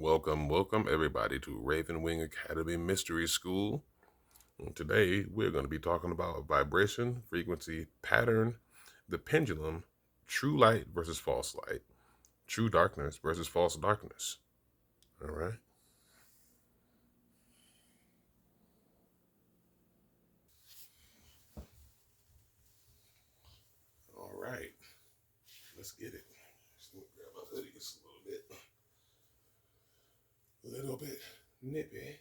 Welcome everybody to Raven Wing Academy Mystery School. And today we're going to be talking about vibration, frequency, pattern, the pendulum, true light versus false light, true darkness versus false darkness. All right. All right. Let's get it. Just gonna grab my hoodie. It's a little bit nippy.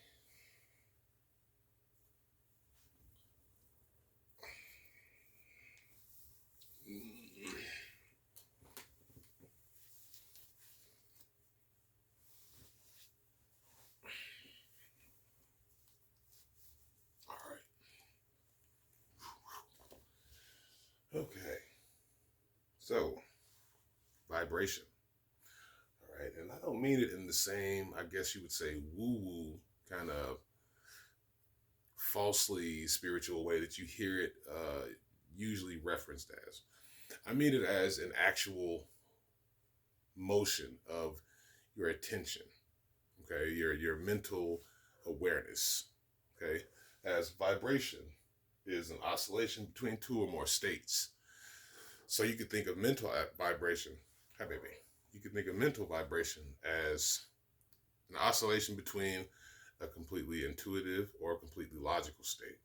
All right. Okay. So, vibration. All right. And I don't mean it in the same, I guess you would say, woo woo kind of falsely spiritual way that you hear it usually referenced as. I mean it as an actual motion of your attention, okay, your mental awareness, okay, as vibration is an oscillation between two or more states. So you could think of mental vibration, hi baby, you could think of mental vibration as an oscillation between a completely intuitive or a completely logical state,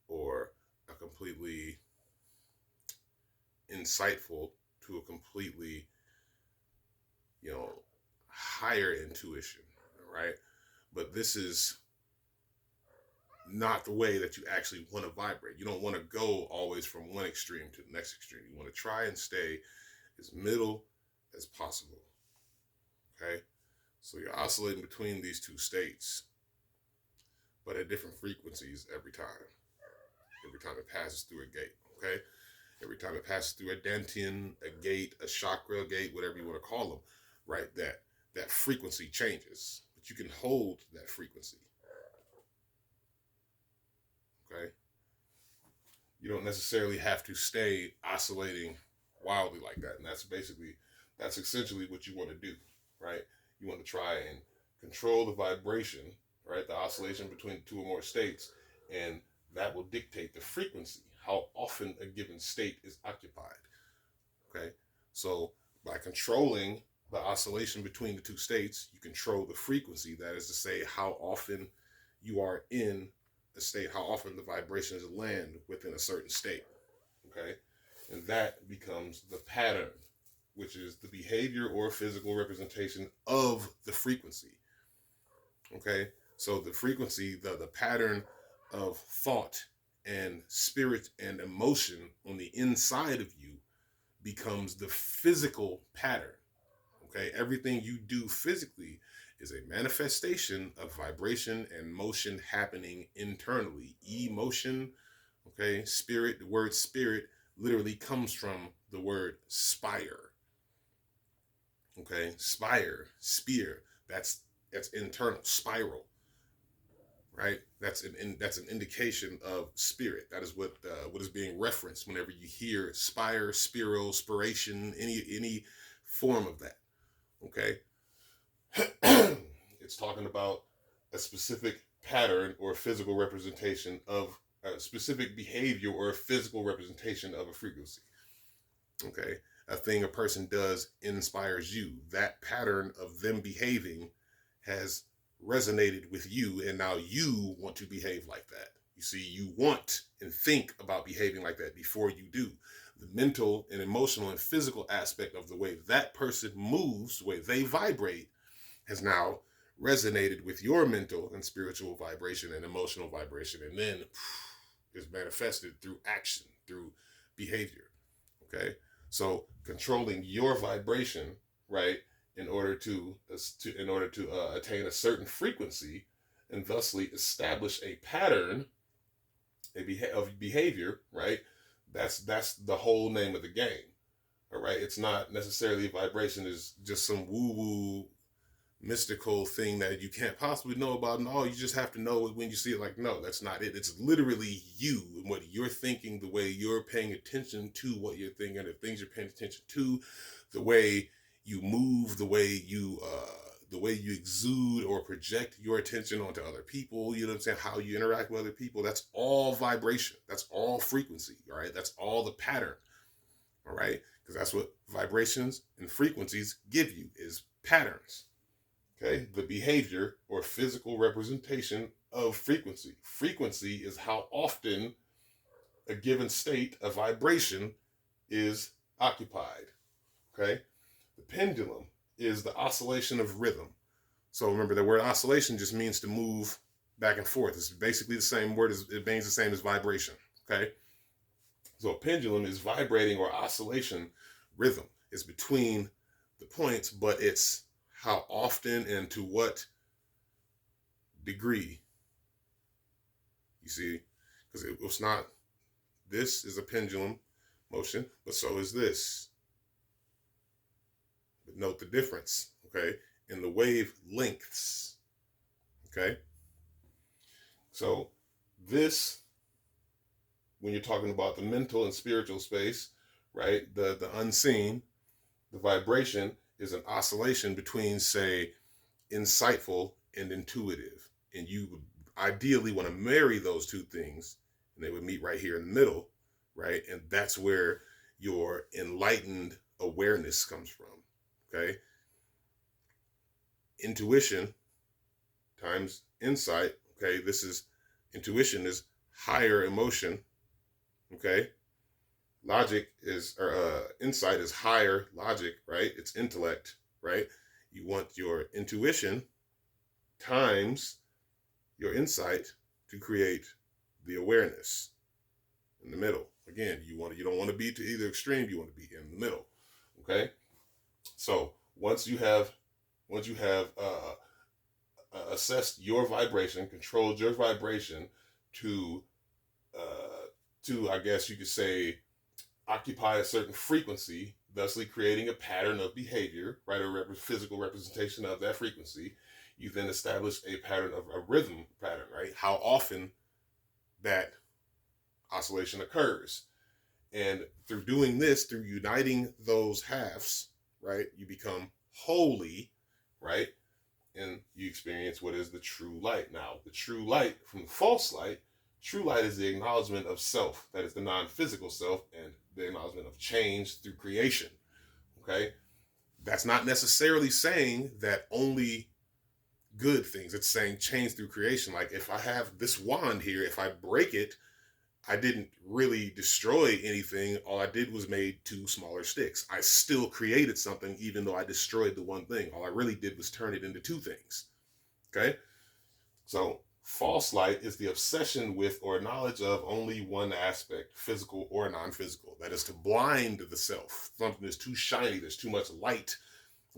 or a completely insightful to a completely, higher intuition, right? But this is not the way that you actually want to vibrate. You don't want to go always from one extreme to the next extreme. You want to try and stay as middle as possible, okay? So you're oscillating between these two states, but at different frequencies every time it passes through a gate, okay? Every time it passes through a dantian, a gate, a chakra gate, whatever you want to call them, right? That frequency changes, but you can hold that frequency, okay? You don't necessarily have to stay oscillating wildly like that. And that's essentially what you want to do, right? You want to try and control the vibration, right? The oscillation between two or more states, and that will dictate the frequency, how often a given state is occupied, okay? So by controlling the oscillation between the two states, you control the frequency. That is to say, how often you are in a state, how often the vibrations land within a certain state, okay? And that becomes the pattern, which is the behavior or physical representation of the frequency, okay? So the frequency, the pattern of thought and spirit and emotion on the inside of you becomes the physical pattern, okay? Everything you do physically is a manifestation of vibration and motion happening internally. Emotion, okay? Spirit, the word spirit literally comes from the word spire, okay? Spire, spear, that's internal, spiral, right? That's an indication of spirit. That is what is being referenced whenever you hear spire, spiral, spiration, any form of that, okay? It's talking about a specific pattern or physical representation of a specific behavior or a physical representation of a frequency. Okay. A thing a person does inspires you. That pattern of them behaving has resonated with you, and now you want to behave like that. You see, you want and think about behaving like that before you do. The mental and emotional and physical aspect of the way that person moves, the way they vibrate, has now resonated with your mental and spiritual vibration and emotional vibration, and then is manifested through action, through behavior. Okay, so controlling your vibration, right, in order to attain a certain frequency, and thusly establish a pattern, of behavior, right? That's the whole name of the game. All right, it's not necessarily vibration is just some woo woo mystical thing that you can't possibly know about, and all you just have to know it when you see it. Like, no, that's not it. It's literally you and what you're thinking, the way you're paying attention to what you're thinking, the things you're paying attention to, the way you move, the way you the way you exude or project your attention onto other people, you know what I'm saying, how you interact with other people, that's all vibration. That's all frequency, all right? That's all the pattern, all right? Because that's what vibrations and frequencies give you, is patterns, okay? The behavior or physical representation of frequency. Frequency is how often a given state of vibration is occupied, okay? The pendulum is the oscillation of rhythm. So remember, the word oscillation just means to move back and forth. It's basically the same word, it means the same as vibration, okay? So a pendulum is vibrating or oscillation rhythm. It's between the points, but it's how often and to what degree. You see, because it's not, this is a pendulum motion, but so is this. But note the difference, okay, in the wave lengths, okay? So this, when you're talking about the mental and spiritual space, right, the unseen, the vibration is an oscillation between, say, insightful and intuitive. And you would ideally want to marry those two things, and they would meet right here in the middle, right? And that's where your enlightened awareness comes from, okay? Intuition times insight, okay? This is, intuition is higher emotion, okay? Logic is, or insight is higher logic, right? It's intellect, right? You want your intuition times your insight to create the awareness in the middle. Again, you don't want to be to either extreme. You want to be in the middle. Okay. So once you have assessed your vibration, controlled your vibration to I guess you could say, occupy a certain frequency, thusly creating a pattern of behavior, right, a physical representation of that frequency, you then establish a pattern of a rhythm pattern, right? How often that oscillation occurs. And through doing this, through uniting those halves, right, you become holy, right? And you experience what is the true light. Now, the true light from the false light, true light is the acknowledgement of self, that is the non-physical self, and the acknowledgement of change through creation, okay? That's not necessarily saying that only good things. It's saying change through creation. Like if I have this wand here, if I break it, I didn't really destroy anything. All I did was made two smaller sticks. I still created something even though I destroyed the one thing. All I really did was turn it into two things, okay? So false light is the obsession with or knowledge of only one aspect, physical or non-physical. That is to blind the self. Something is too shiny, there's too much light,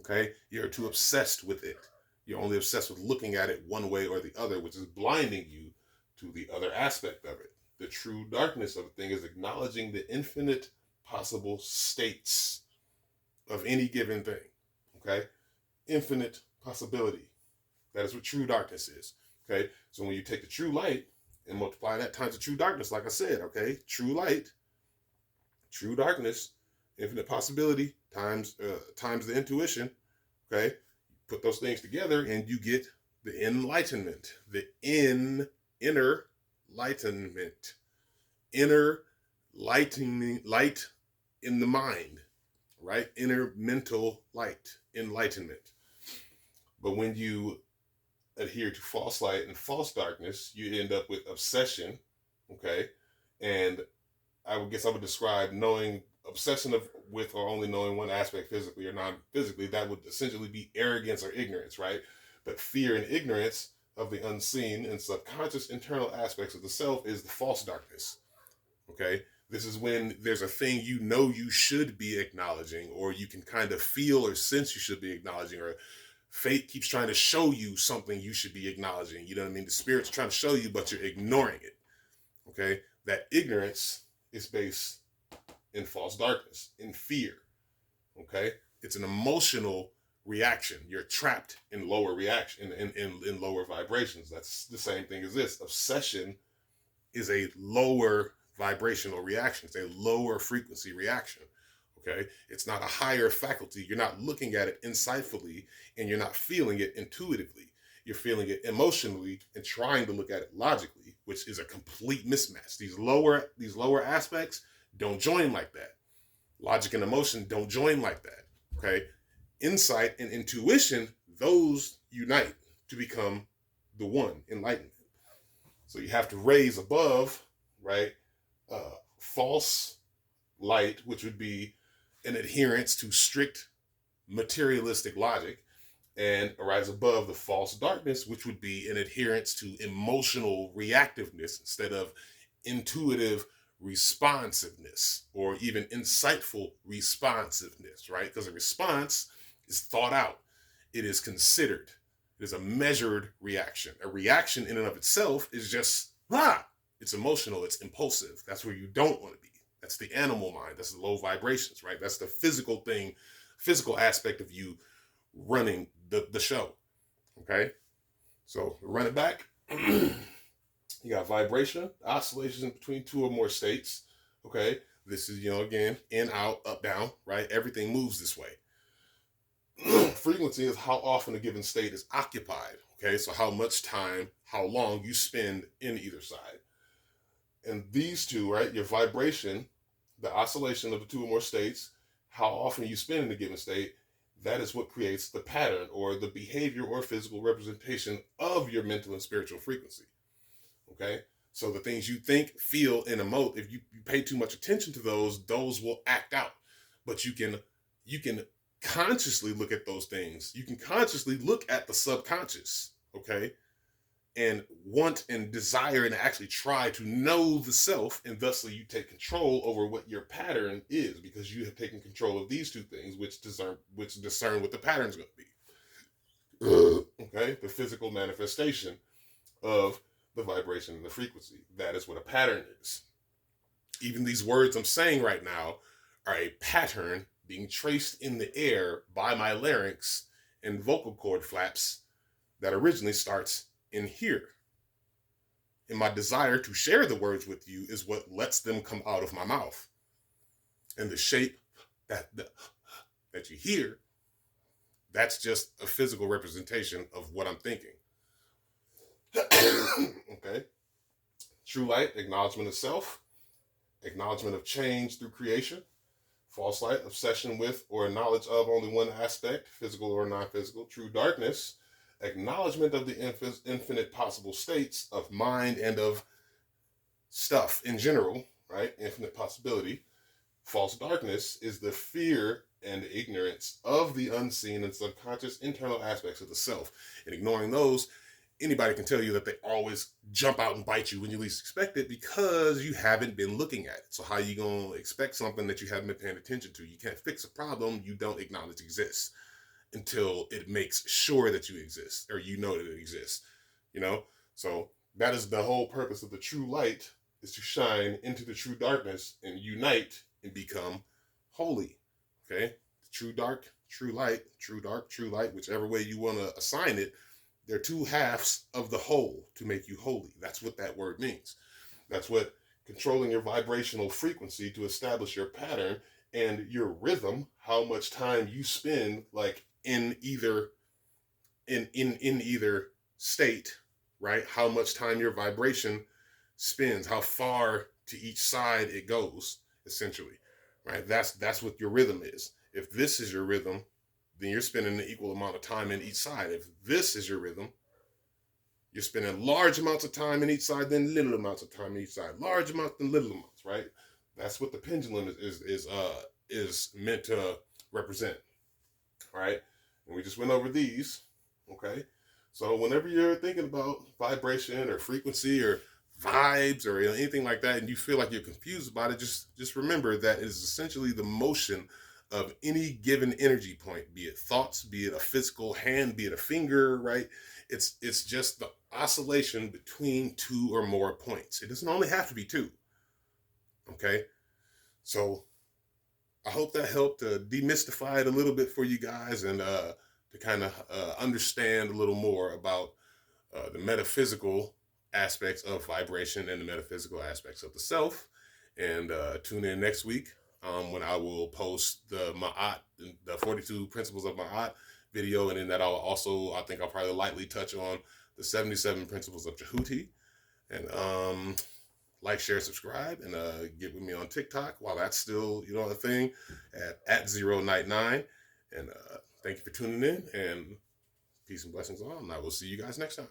okay? You're too obsessed with it. You're only obsessed with looking at it one way or the other, which is blinding you to the other aspect of it. The true darkness of the thing is acknowledging the infinite possible states of any given thing, okay? Infinite possibility. That is what true darkness is. Okay, so when you take the true light and multiply that times the true darkness, like I said, okay, true light, true darkness, infinite possibility times the intuition, okay, put those things together and you get the enlightenment, the inner enlightenment, inner lightening, light in the mind, right? Inner mental light, enlightenment. But when you adhere to false light and false darkness, you end up with obsession, okay? And I would describe knowing obsession with or only knowing one aspect physically or non-physically. That would essentially be arrogance or ignorance, right? But fear and ignorance of the unseen and subconscious internal aspects of the self is the false darkness, okay? This is when there's a thing you know you should be acknowledging, or you can kind of feel or sense you should be acknowledging, or fate keeps trying to show you something you should be acknowledging. You know what I mean? The spirit's trying to show you, but you're ignoring it. Okay? That ignorance is based in false darkness, in fear. Okay? It's an emotional reaction. You're trapped in lower reaction, in lower vibrations. That's the same thing as this. Obsession is a lower vibrational reaction. It's a lower frequency reaction. Okay. It's not a higher faculty. You're not looking at it insightfully, and you're not feeling it intuitively. You're feeling it emotionally and trying to look at it logically, which is a complete mismatch. These lower aspects don't join like that. Logic and emotion don't join like that. Okay. Insight and intuition, those unite to become the one, enlightenment. So you have to raise above, right? False light, which would be an adherence to strict materialistic logic, and arise above the false darkness, which would be an adherence to emotional reactiveness instead of intuitive responsiveness, or even insightful responsiveness, right? Because a response is thought out, it is considered, it is a measured reaction. A reaction in and of itself is just, it's emotional, it's impulsive. That's where you don't want to be. That's the animal mind. That's the low vibrations, right? That's the physical thing, physical aspect of you running the show. Okay? So run it back. You got vibration, oscillations between two or more states. Okay? This is, again, in, out, up, down, right? Everything moves this way. Frequency is how often a given state is occupied. Okay? So how much time, how long you spend in either side. And these two, right? Your vibration, the oscillation of the two or more states, how often you spend in a given state, that is what creates the pattern or the behavior or physical representation of your mental and spiritual frequency. Okay? So the things you think, feel, and emote, if you pay too much attention to those will act out. But you can consciously look at those things. You can consciously look at the subconscious, okay? And want and desire and actually try to know the self, and thusly you take control over what your pattern is, because you have taken control of these two things, which discern what the pattern's going to be. Okay, the physical manifestation of the vibration and the frequency. That is what a pattern is. Even these words I'm saying right now are a pattern being traced in the air by my larynx and vocal cord flaps that originally starts in here. And my desire to share the words with you is what lets them come out of my mouth. And the shape that you hear, that's just a physical representation of what I'm thinking. Okay. True light, acknowledgement of self, acknowledgement of change through creation. False light, obsession with or knowledge of only one aspect, physical or non-physical. True darkness, acknowledgement of the infinite possible states of mind and of stuff in general, right? Infinite possibility. False darkness is the fear and ignorance of the unseen and subconscious internal aspects of the self. And ignoring those, anybody can tell you that they always jump out and bite you when you least expect it, because you haven't been looking at it. So how are you going to expect something that you haven't been paying attention to? You can't fix a problem you don't acknowledge exists until it makes sure that you exist, or you know that it exists, So that is the whole purpose of the true light, is to shine into the true darkness and unite and become holy, okay? True dark, true light, true dark, true light, whichever way you want to assign it, they're two halves of the whole to make you holy. That's what that word means. That's what controlling your vibrational frequency to establish your pattern and your rhythm, how much time you spend like in either state, right? How much time your vibration spins, how far to each side it goes, essentially, right? That's what your rhythm is. If this is your rhythm, then you're spending an equal amount of time in each side. If this is your rhythm, you're spending large amounts of time in each side, then little amounts of time in each side. Large amounts, then little amounts, right? That's what the pendulum is meant to represent, right? And we just went over these, okay? So whenever you're thinking about vibration or frequency or vibes or anything like that, and you feel like you're confused about it, just remember that it is essentially the motion of any given energy point, be it thoughts, be it a physical hand, be it a finger, right? It's just the oscillation between two or more points. It doesn't only have to be two, okay? So I hope that helped to demystify it a little bit for you guys, and to kind of understand a little more about the metaphysical aspects of vibration and the metaphysical aspects of the self. And tune in next week when I will post the Ma'at, the 42 Principles of Ma'at video, and then that I think I'll probably lightly touch on the 77 Principles of Jehuti. And like, share, subscribe, and get with me on TikTok while that's still, a thing, at 0night9. And thank you for tuning in, and peace and blessings all, and I will see you guys next time.